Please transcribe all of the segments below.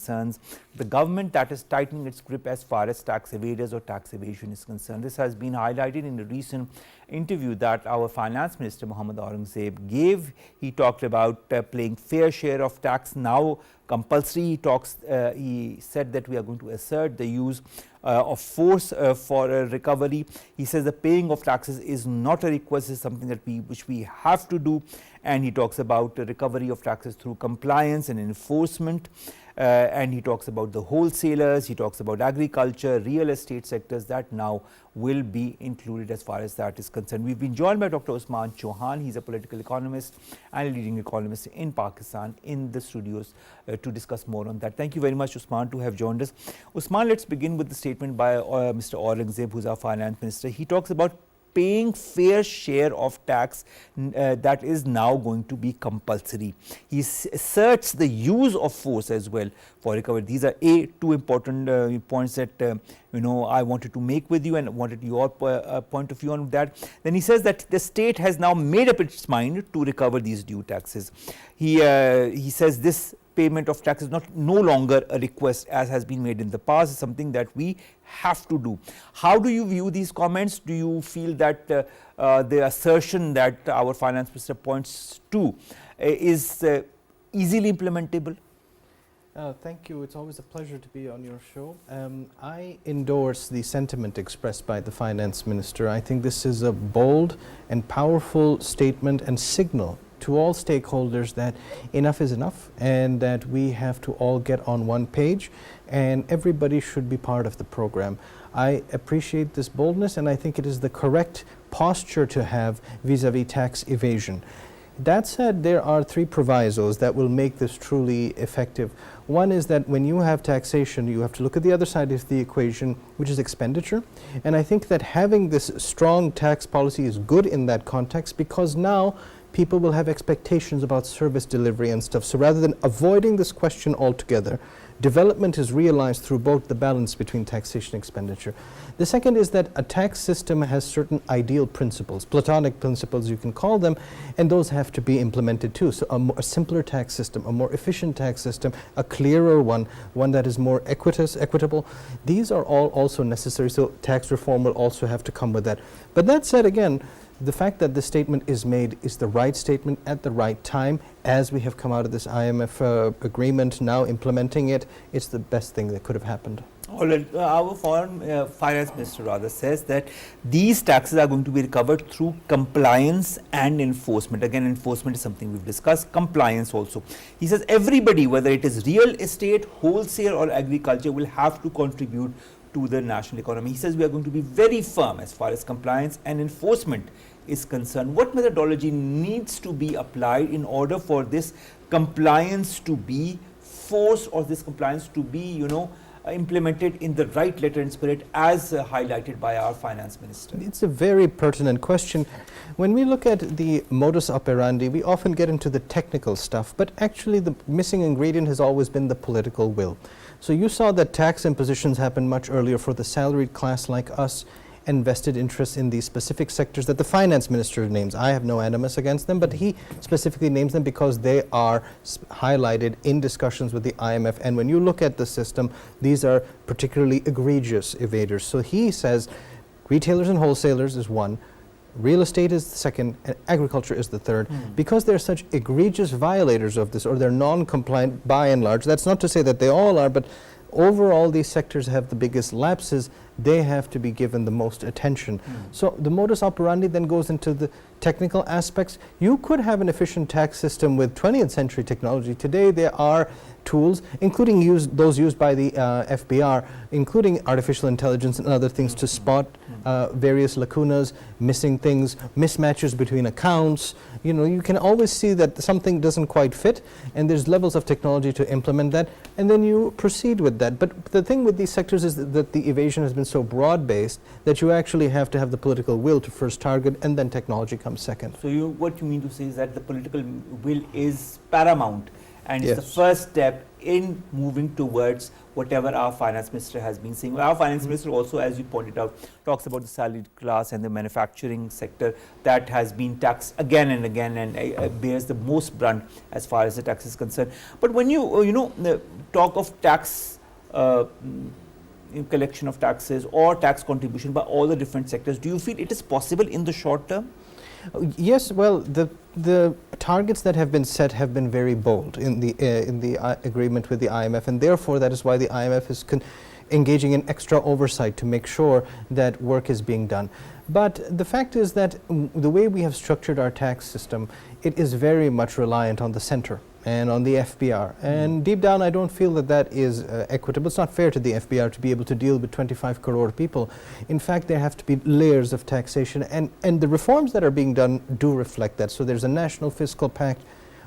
concerns the government that is tightening its grip as far as tax evaders or tax evasion is concerned. This has been highlighted in a recent interview that our finance minister Mohammad Aurangzeb gave. He talked about paying fair share of tax now compulsory. He said that we are going to assert the use of force for recovery. He says the paying of taxes is not a request, it's something that which we have to do, and he talks about the recovery of taxes through compliance and enforcement. And he talks about the wholesalers, he talks about agriculture, real estate sectors that now will be included as far as that is concerned. We've been joined by Dr. Usman Chohan. He's a political economist and a leading economist in Pakistan in the studios to discuss more on that. Thank you very much, Usman, to have joined us. Usman, let's begin with the statement by Mr. Aurangzeb, who's our finance minister. He talks about paying fair share of tax that is now going to be compulsory. He asserts the use of force as well for recovery. These are two important points that I wanted to make with you and wanted your point of view on that. Then he says that the state has now made up its mind to recover these due taxes. He says this payment of tax is no longer a request as has been made in the past. It's something that we have to do. How do you view these comments? Do you feel that the assertion that our finance minister points to is easily implementable? Thank you. It's always a pleasure to be on your show. I endorse the sentiment expressed by the finance minister. I think this is a bold and powerful statement and signal to all stakeholders that enough is enough and that we have to all get on one page and everybody should be part of the program. I appreciate this boldness and I think it is the correct posture to have vis-a-vis tax evasion. That said, there are three provisos that will make this truly effective. One is that when you have taxation, you have to look at the other side of the equation, which is expenditure. And I think that having this strong tax policy is good in that context because now people will have expectations about service delivery and stuff. So rather than avoiding this question altogether, development is realized through both the balance between taxation and expenditure. The second is that a tax system has certain ideal principles, platonic principles you can call them, and those have to be implemented too. So a simpler tax system, a more efficient tax system, a clearer one that is more equitable. These are all also necessary, so tax reform will also have to come with that. But that said, again, the fact that this statement is made is the right statement at the right time. As we have come out of this IMF agreement, now implementing it, it's the best thing that could have happened. Our foreign finance minister rather says that these taxes are going to be recovered through compliance and enforcement. Again, enforcement is something we've discussed, compliance also. He says everybody, whether it is real estate, wholesale or agriculture, will have to contribute to the national economy. He says we are going to be very firm as far as compliance and enforcement is concerned. What methodology needs to be applied in order for this compliance to be forced or this compliance to be, implemented in the right letter and spirit as highlighted by our finance minister? It's a very pertinent question. When we look at the modus operandi, we often get into the technical stuff, but actually the missing ingredient has always been the political will. So you saw that tax impositions happened much earlier for the salaried class like us and vested interests in these specific sectors that the finance minister names. I have no animus against them, but he specifically names them because they are highlighted in discussions with the IMF. And when you look at the system, these are particularly egregious evaders. So he says retailers and wholesalers is one, real estate is the second, and agriculture is the third. Because they're such egregious violators of this, or they're non-compliant by and large. That's not to say that they all are, but overall these sectors have the biggest lapses. They have to be given the most attention. So the modus operandi then goes into the technical aspects. You could have an efficient tax system with 20th century technology. Today there are tools, including those used by the FBR, including artificial intelligence and other things to spot various lacunas, missing things, mismatches between accounts. You can always see that something doesn't quite fit, and there's levels of technology to implement that, and then you proceed with that. But the thing with these sectors is that the evasion has been so broad-based that you actually have to have the political will to first target, and then technology comes second. So what you mean to say is that the political will is paramount, and it's the first step in moving towards whatever our finance minister has been saying. Our finance minister also, as you pointed out, talks about the salaried class and the manufacturing sector that has been taxed again and again, and bears the most brunt as far as the tax is concerned. But when you talk of tax collection of taxes or tax contribution by all the different sectors, do you feel it is possible in the short term? Yes, well, the targets that have been set have been very bold in the agreement with the IMF, and therefore that is why the IMF is engaging in extra oversight to make sure that work is being done. But the fact is that the way we have structured our tax system, it is very much reliant on the center and on the FBR. And deep down, I don't feel that that is equitable. It's not fair to the FBR to be able to deal with 25 crore people. In fact, there have to be layers of taxation, and the reforms that are being done do reflect that. So there's a national fiscal pact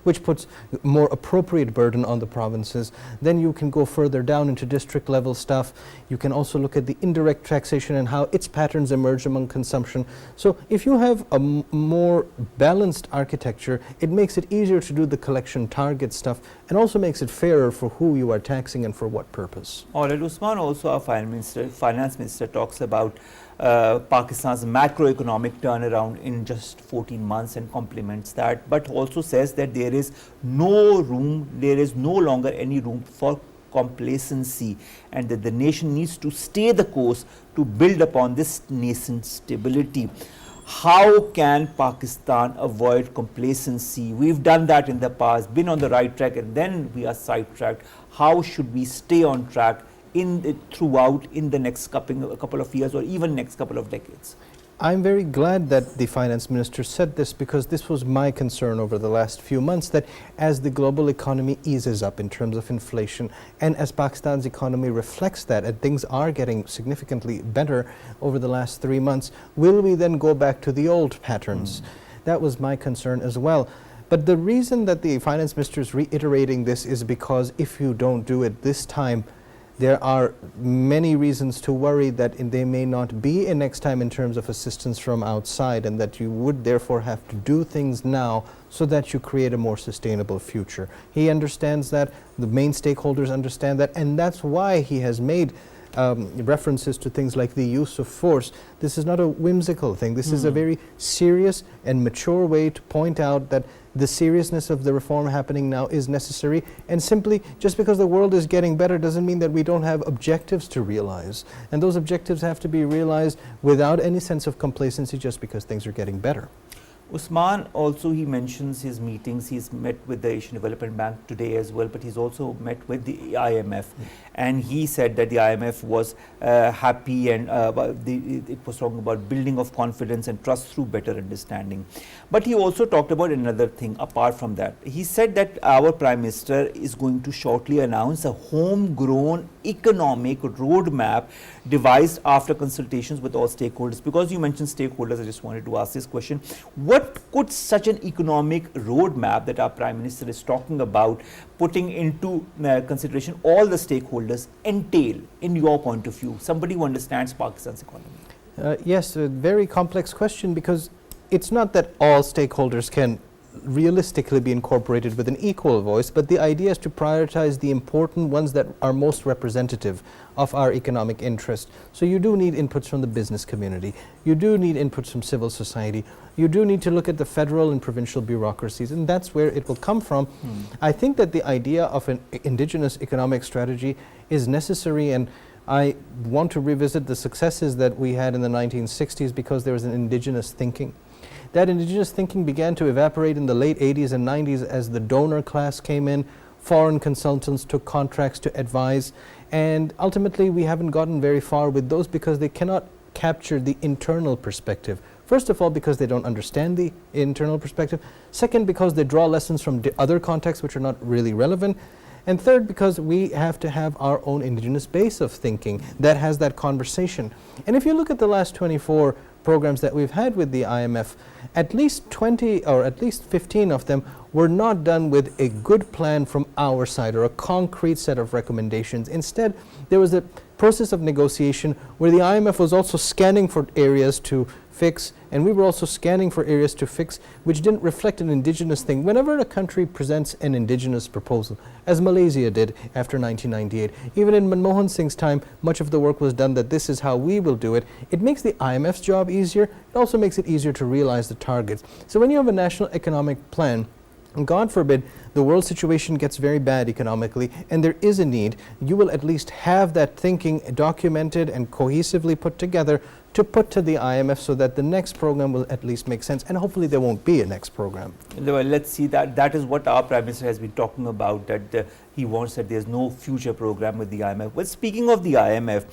which puts more appropriate burden on the provinces. Then you can go further down into district level stuff. You can also look at the indirect taxation and how its patterns emerge among consumption. So if you have a more balanced architecture, it makes it easier to do the collection target stuff, and also makes it fairer for who you are taxing and for what purpose. All right, Usman, also our finance minister talks about Pakistan's macroeconomic turnaround in just 14 months and compliments that, but also says that there is no longer any room for complacency, and that the nation needs to stay the course to build upon this nascent stability. How can Pakistan avoid complacency? We've done that in the past, been on the right track, and then we are sidetracked. How should we stay on track throughout in the next couple of years or even next couple of decades? I'm very glad that the finance minister said this, because this was my concern over the last few months, that as the global economy eases up in terms of inflation, and as Pakistan's economy reflects that, and things are getting significantly better over the last 3 months, will we then go back to the old patterns? That was my concern as well. But the reason that the finance minister is reiterating this is because if you don't do it this time, there are many reasons to worry that there may not be a next time in terms of assistance from outside, and that you would therefore have to do things now so that you create a more sustainable future. He understands that, the main stakeholders understand that, and that's why he has made references to things like the use of force. This is not a whimsical thing. This is a very serious and mature way to point out that the seriousness of the reform happening now is necessary, and simply just because the world is getting better doesn't mean that we don't have objectives to realize, and those objectives have to be realized without any sense of complacency just because things are getting better. Usman, also he mentions his meetings. He's met with the Asian Development Bank today as well, but he's also met with the IMF. And he said that the IMF was happy, and it was talking about building of confidence and trust through better understanding. But he also talked about another thing apart from that. He said that our Prime Minister is going to shortly announce a homegrown economic roadmap devised after consultations with all stakeholders. Because you mentioned stakeholders, I just wanted to ask this question. What could such an economic roadmap that our Prime Minister is talking about, putting into consideration all the stakeholders, entail in your point of view, somebody who understands Pakistan's economy? Yes, a very complex question, because it's not that all stakeholders can realistically be incorporated with an equal voice, but the idea is to prioritize the important ones that are most representative of our economic interest. So you do need inputs from the business community, you do need inputs from civil society, you do need to look at the federal and provincial bureaucracies, and that's where it will come from. I think that the idea of an indigenous economic strategy is necessary, and I want to revisit the successes that we had in the 1960s, because there was an indigenous thinking. That indigenous thinking began to evaporate in the late 80s and 90s as the donor class came in, foreign consultants took contracts to advise, and ultimately we haven't gotten very far with those because they cannot capture the internal perspective. First of all, because they don't understand the internal perspective. Second, because they draw lessons from other contexts which are not really relevant. And third, because we have to have our own indigenous base of thinking that has that conversation. And if you look at the last 24 programs that we've had with the IMF, at least 20 or at least 15 of them were not done with a good plan from our side or a concrete set of recommendations. Instead, there was a process of negotiation where the IMF was also scanning for areas to fix, and we were also scanning for areas to fix which didn't reflect an indigenous thing. Whenever a country presents an indigenous proposal, as Malaysia did after 1998, even in Manmohan Singh's time, much of the work was done that this is how we will do it. It makes the IMF's job easier. It also makes it easier to realize the targets. So when you have a national economic plan, and God forbid the world situation gets very bad economically and there is a need, you will at least have that thinking documented and cohesively put together to put to the IMF so that the next program will at least make sense, and hopefully there won't be a next program. Well, let's see, that is what our Prime Minister has been talking about, that he wants that there's no future program with the IMF. But speaking of the IMF,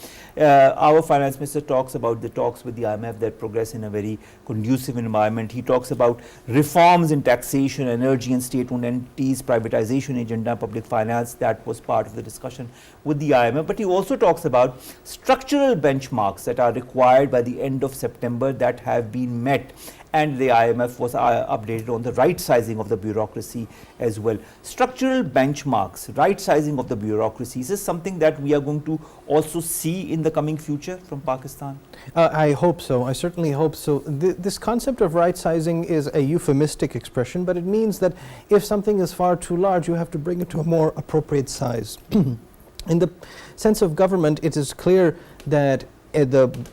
our Finance Minister talks about the talks with the IMF that progress in a very conducive environment. He talks about reforms in taxation, energy and state-owned entities, privatization agenda, public finance. That was part of the discussion with the IMF. But he also talks about structural benchmarks that are required by the end of September that have been met. And the IMF was updated on the right sizing of the bureaucracy as well. Structural benchmarks, right sizing of the bureaucracy, is this something that we are going to also see in the coming future from Pakistan? I hope so. I certainly hope so. This concept of right sizing is a euphemistic expression, but it means that if something is far too large, you have to bring it to a more appropriate size. In the sense of government, it is clear that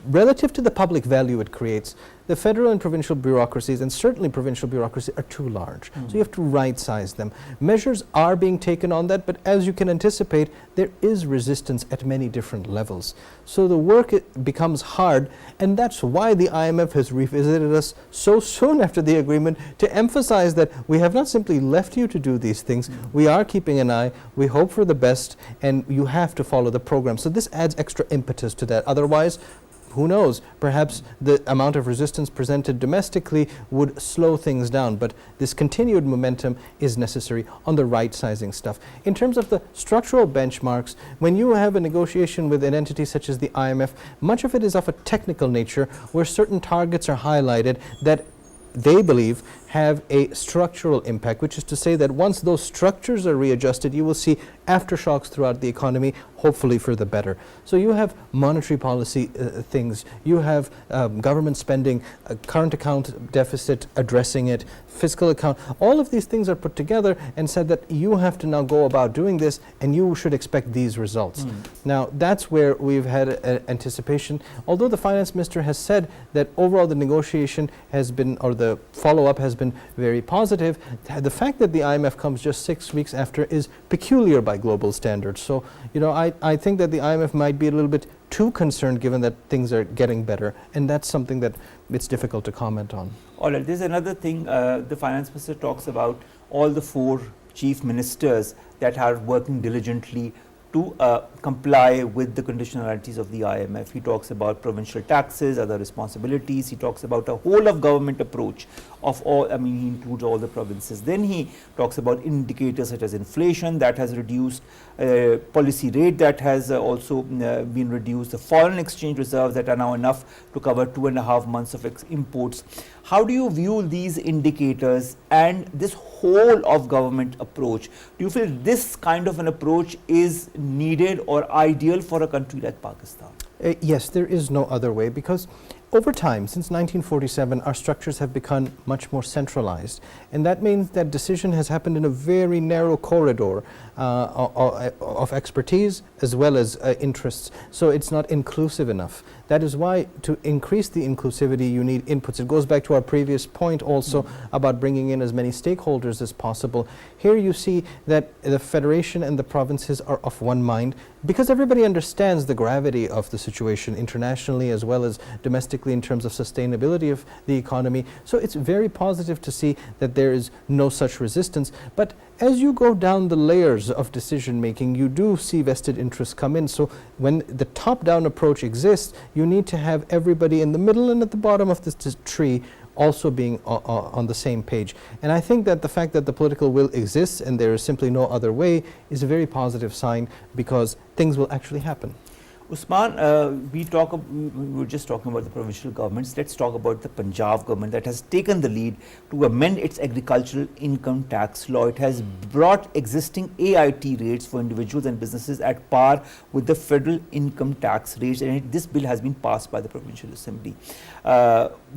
relative to the public value it creates, the federal and provincial bureaucracies, and certainly provincial bureaucracy, are too large. So you have to right size them. Measures are being taken on that, but as you can anticipate, there is resistance at many different levels. So the work becomes hard, and that's why the IMF has revisited us so soon after the agreement to emphasize that we have not simply left you to do these things. We are keeping an eye, we hope for the best, and you have to follow the program. So this adds extra impetus to that. Otherwise, who knows, perhaps the amount of resistance presented domestically would slow things down, but this continued momentum is necessary on the right sizing stuff. In terms of the structural benchmarks, when you have a negotiation with an entity such as the IMF, much of it is of a technical nature where certain targets are highlighted that they believe have a structural impact, which is to say that once those structures are readjusted, you will see aftershocks throughout the economy, hopefully for the better. So you have monetary policy things, you have government spending, current account deficit, addressing it, fiscal account, all of these things are put together and said that you have to now go about doing this and you should expect these results. Now that's where we've had anticipation, although the finance minister has said that overall the negotiation has been, or the follow-up has been very positive. The fact that the IMF comes just 6 weeks after is peculiar by global standards. So, you know, I think that the IMF might be a little bit too concerned given that things are getting better, and that's something that it's difficult to comment on. All right, there's another thing, the finance minister talks about all the 4 chief ministers that are working diligently to comply with the conditionalities of the IMF. He talks about provincial taxes, other responsibilities. He talks about a whole of government approach of all, I mean, he includes all the provinces. Then he talks about indicators such as inflation that has reduced, policy rate that has also been reduced, the foreign exchange reserves that are now enough to cover 2.5 months of imports. How do you view these indicators and this whole of government approach? Do you feel this kind of an approach is needed or ideal for a country like Pakistan? Yes, there is no other way, because over time, since 1947, our structures have become much more centralized, and that means that decision has happened in a very narrow corridor of expertise as well as interests, so it's not inclusive enough. That is why, to increase the inclusivity, you need inputs. It goes back to our previous point also about bringing in as many stakeholders as possible. Here you see that the federation and the provinces are of one mind, because everybody understands the gravity of the situation internationally as well as domestically in terms of sustainability of the economy. So it's very positive to see that there is no such resistance. But as you go down the layers of decision making, you do see vested interests come in. So when the top-down approach exists, you need to have everybody in the middle and at the bottom of this tree also being on the same page. And I think that the fact that the political will exists and there is simply no other way is a very positive sign, because things will actually happen. Usman, we were just talking about the provincial governments. Let's talk about the Punjab government that has taken the lead to amend its agricultural income tax law. It has brought existing AIT rates for individuals and businesses at par with the federal income tax rates, and this bill has been passed by the Provincial Assembly.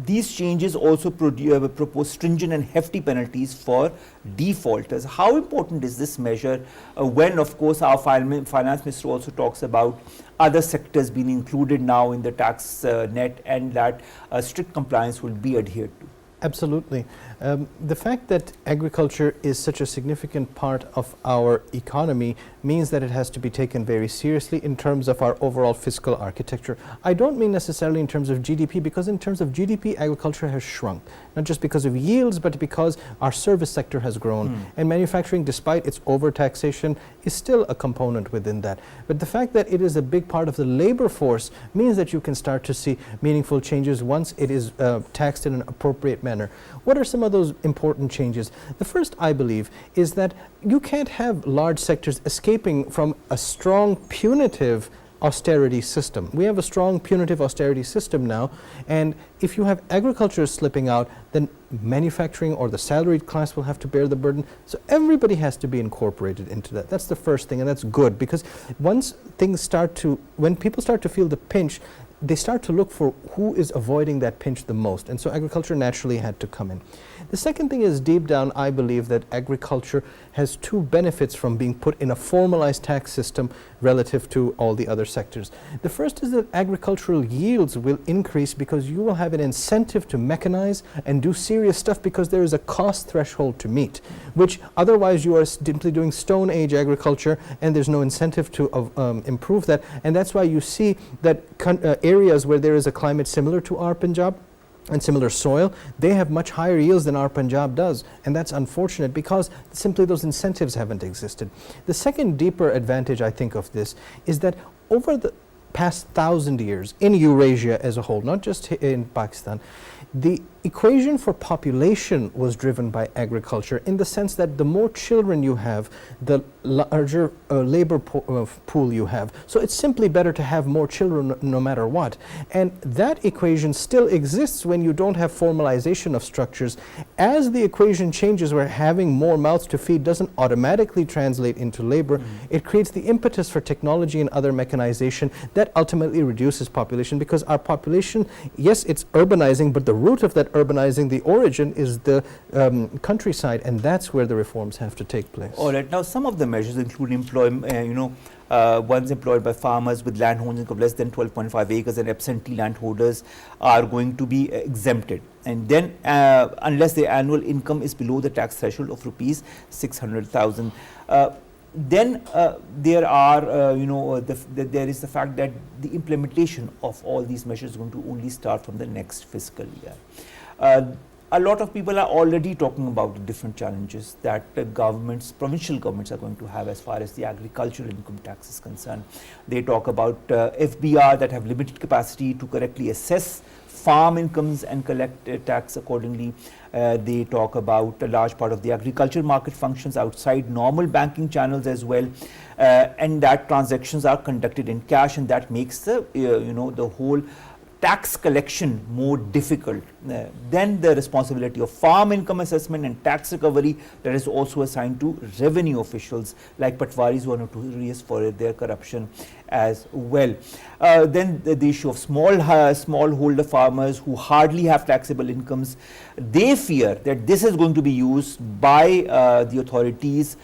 These changes also propose stringent and hefty penalties for defaulters. How important is this measure when, of course, our finance minister also talks about other sectors being included now in the tax net, and that strict compliance will be adhered to? Absolutely. The fact that agriculture is such a significant part of our economy means that it has to be taken very seriously in terms of our overall fiscal architecture. I don't mean necessarily in terms of GDP, because in terms of GDP, agriculture has shrunk, not just because of yields, but because our service sector has grown. And manufacturing, despite its overtaxation, is still a component within that. But the fact that it is a big part of the labor force means that you can start to see meaningful changes once it is taxed in an appropriate manner. What are some of those important changes? The first, I believe, is that you can't have large sectors escaping from a strong punitive austerity system. We have a strong punitive austerity system now, and if you have agriculture slipping out, then manufacturing or the salaried class will have to bear the burden. So everybody has to be incorporated into that. That's the first thing, and that's good, because once things start to, when people start to feel the pinch, they start to look for who is avoiding that pinch the most, and so agriculture naturally had to come in. The second thing is, deep down, I believe that agriculture has two benefits from being put in a formalized tax system relative to all the other sectors. The first is that agricultural yields will increase because you will have an incentive to mechanize and do serious stuff, because there is a cost threshold to meet, which otherwise you are simply doing Stone Age agriculture and there's no incentive to improve that. And that's why you see that areas where there is a climate similar to our Punjab and similar soil, they have much higher yields than our Punjab does, and that's unfortunate because simply those incentives haven't existed. The second deeper advantage, I think, of this is that over the past 1,000 years in Eurasia as a whole, not just in Pakistan, the equation for population was driven by agriculture, in the sense that the more children you have, the larger labor pool you have. So it's simply better to have more children no matter what. And that equation still exists when you don't have formalization of structures. As the equation changes, where having more mouths to feed doesn't automatically translate into labor, it creates the impetus for technology and other mechanization that ultimately reduces population, because our population, yes, it's urbanizing, but the root of that urbanizing, the origin, is the countryside, and that's where the reforms have to take place. All right. Now, some of the measures include ones employed by farmers with land holdings of less than 12.5 acres and absentee landholders are going to be exempted. And then, unless their annual income is below the tax threshold of rupees 600,000. Then there are, there is the fact that the implementation of all these measures is going to only start from the next fiscal year. A lot of people are already talking about the different challenges that provincial governments are going to have as far as the agricultural income tax is concerned. They talk about FBR that have limited capacity to correctly assess farm incomes and collect tax accordingly. They talk about a large part of the agricultural market functions outside normal banking channels as well, and that transactions are conducted in cash, and that makes the the whole tax collection more difficult. Then the responsibility of farm income assessment and tax recovery, that is also assigned to revenue officials like patwaris, who are notorious for their corruption as well. Then the issue of smallholder farmers who hardly have taxable incomes. They fear that this is going to be used by the authorities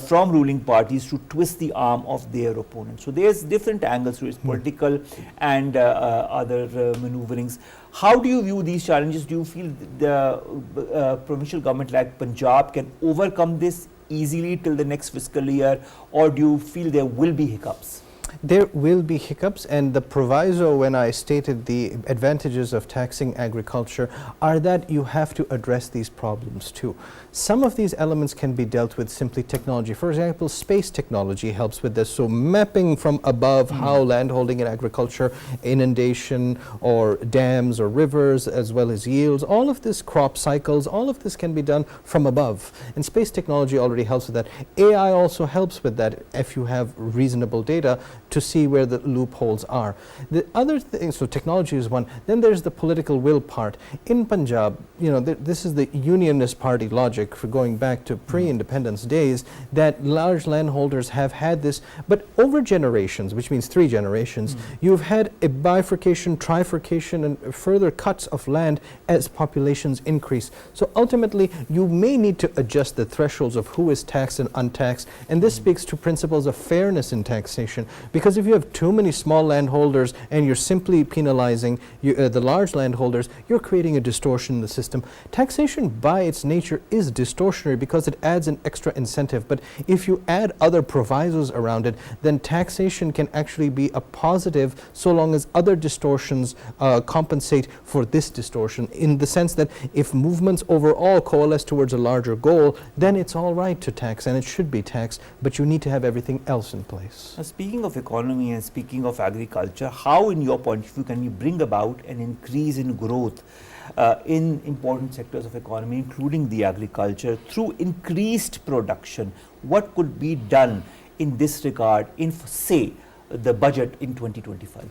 from ruling parties to twist the arm of their opponents. So there's different angles to it, political and other maneuverings. How do you view these challenges? Do you feel the provincial government like Punjab can overcome this easily till the next fiscal year, or do you feel there will be hiccups? There will be hiccups, and the proviso when I stated the advantages of taxing agriculture are that you have to address these problems too. Some of these elements can be dealt with simply technology. For example, space technology helps with this. So mapping from above how landholding and agriculture, inundation or dams or rivers, as well as yields, all of this, crop cycles, all of this can be done from above. And space technology already helps with that. AI also helps with that if you have reasonable data. to see where the loopholes are. The other thing, so technology is one, then there's the political will part. In Punjab, this is the Unionist Party logic for going back to pre-independence days, that large landholders have had this, but over generations, which means 3 generations, you've had a bifurcation, trifurcation, and further cuts of land as populations increase. So ultimately, you may need to adjust the thresholds of who is taxed and untaxed, and this speaks to principles of fairness in taxation, because if you have too many small landholders and you're simply penalizing the large landholders, you're creating a distortion in the system. Taxation by its nature is distortionary because it adds an extra incentive, but if you add other provisos around it, then taxation can actually be a positive so long as other distortions compensate for this distortion, in the sense that if movements overall coalesce towards a larger goal, then it's all right to tax and it should be taxed, but you need to have everything else in place. Now, speaking of economy and speaking of agriculture, how in your point of view can we bring about an increase in growth in important sectors of economy, including the agriculture, through increased production? What could be done in this regard in, say, the budget in 2025?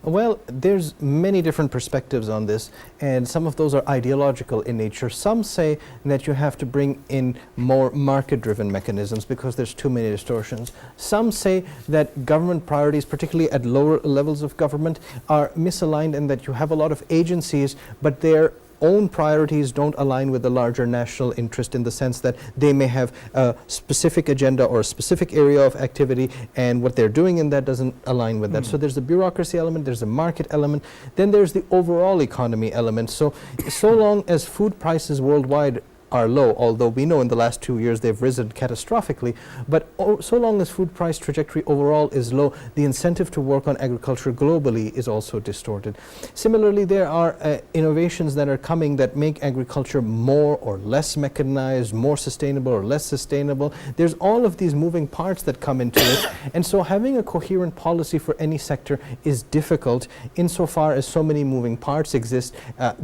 Well, there's many different perspectives on this, and some of those are ideological in nature. Some say that you have to bring in more market-driven mechanisms because there's too many distortions. Some say that government priorities, particularly at lower levels of government, are misaligned and that you have a lot of agencies, but they're own priorities don't align with the larger national interest, in the sense that they may have a specific agenda or a specific area of activity, and what they're doing in that doesn't align with that. So there's the bureaucracy element, there's the market element, then there's the overall economy element. So long as food prices worldwide are low, although we know in the last 2 years they've risen catastrophically, but so long as food price trajectory overall is low, the incentive to work on agriculture globally is also distorted. Similarly, there are innovations that are coming that make agriculture more or less mechanized, more sustainable or less sustainable. There's all of these moving parts that come into it, and so having a coherent policy for any sector is difficult insofar as so many moving parts exist.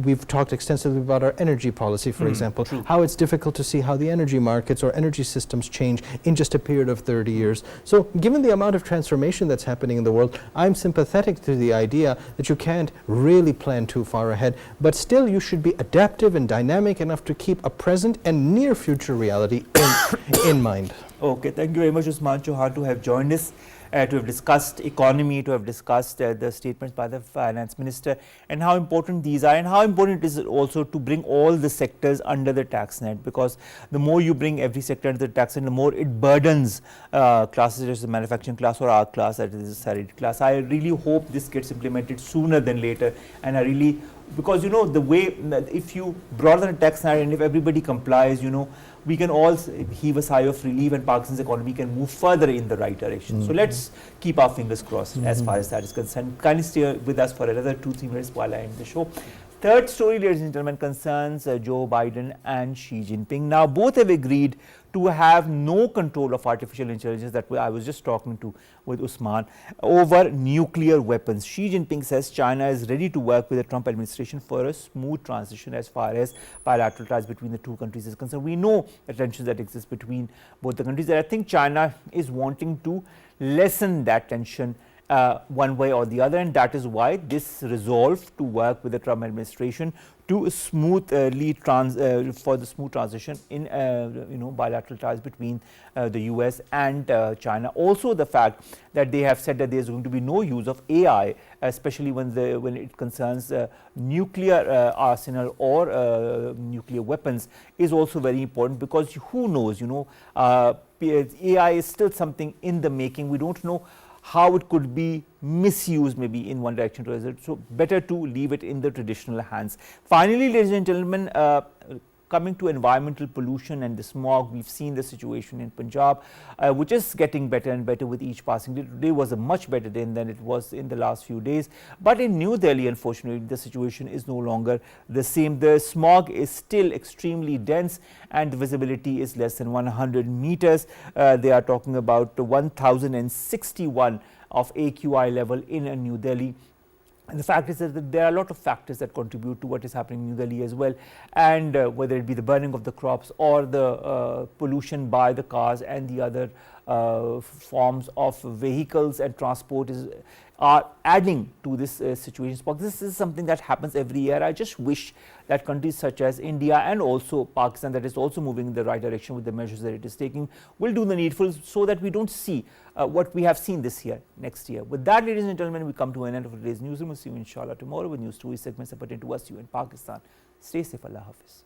We've talked extensively about our energy policy, for example, how it's difficult to see how the energy markets or energy systems change in just a period of 30 years. So given the amount of transformation that's happening in the world, I'm sympathetic to the idea that you can't really plan too far ahead, but still you should be adaptive and dynamic enough to keep a present and near future reality in mind. Okay, thank you very much, Usman Chohan, to have joined us, to have discussed economy, to have discussed the statements by the finance minister, and how important these are, and how important it is also to bring all the sectors under the tax net, because the more you bring every sector under the tax net, the more it burdens classes such as the manufacturing class or our class, that is the salaried class. I really hope this gets implemented sooner than later, and I really, because the way that if you broaden the tax net and if everybody complies, we can all heave a sigh of relief and Pakistan's economy can move further in the right direction. So let's keep our fingers crossed as far as that is concerned. Kindly stay with us for another 2-3 minutes while I end the show. Third story, ladies and gentlemen, concerns Joe Biden and Xi Jinping. Now, both have agreed to have no control of artificial intelligence, that I was just talking to with Usman, over nuclear weapons. Xi Jinping says China is ready to work with the Trump administration for a smooth transition as far as bilateral ties between the two countries is concerned. We know the tensions that exist between both the countries, and I think China is wanting to lessen that tension one way or the other, and that is why this resolve to work with the Trump administration to smoothly for the smooth transition in bilateral ties between the US and China. Also, the fact that they have said that there is going to be no use of AI, especially when it concerns nuclear arsenal or nuclear weapons, is also very important, because who knows, AI is still something in the making. We don't know how it could be misused maybe in one direction to another. So better to leave it in the traditional hands. Finally, ladies and gentlemen, coming to environmental pollution and the smog, we've seen the situation in Punjab, which is getting better and better with each passing day. Today was a much better day than it was in the last few days. But in New Delhi, unfortunately, the situation is no longer the same. The smog is still extremely dense and the visibility is less than 100 meters. They are talking about 1061 of AQI level in New Delhi. And the fact is that there are a lot of factors that contribute to what is happening in New Delhi as well, and whether it be the burning of the crops or the pollution by the cars and the other forms of vehicles and transport are adding to this situation. This is something that happens every year. I just wish that countries such as India and also Pakistan, that is also moving in the right direction with the measures that it is taking, will do the needful so that we don't see what we have seen this year, next year. With that, ladies and gentlemen, we come to an end of today's newsroom. We'll see you inshallah tomorrow with news stories segments that pertain to us, you and Pakistan. Stay safe. Allah Hafiz.